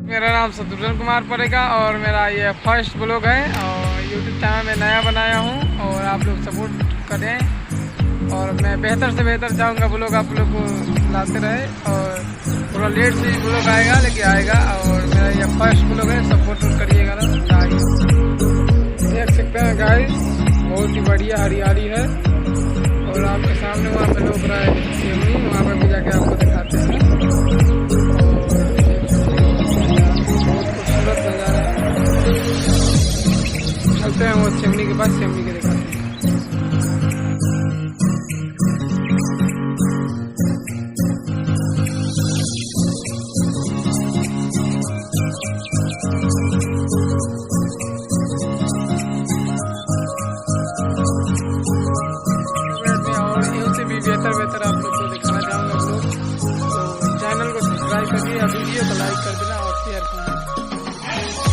मेरा नाम शत्रुघ्न कुमार पड़ेगा और मेरा ये फर्स्ट ब्लॉग है और यूट्यूब चैनल में नया बनाया हूँ और आप लोग सपोर्ट करें और मैं बेहतर से बेहतर चाहूँगा ब्लॉग आप लोग को लाते रहे और थोड़ा लेट से ब्लॉग आएगा लेकिन आएगा और मेरा ये फर्स्ट ब्लॉग है, सपोर्ट करिएगा ना। देख सकते हैं गाइस बहुत ही बढ़िया हरियाली है और आपके सामने वहाँ पे लोग रहा है, वहाँ पर भी जाके आपको दिखाते हैं। चलते हैं वो चिमनी के पास, चिमनी के दिखाते हैं। और इनसे भी बेहतर आप लोग को दिखाना चाहूँगा। तो चैनल को सब्सक्राइब करिए, वीडियो को लाइक कर देना और शेयर करना।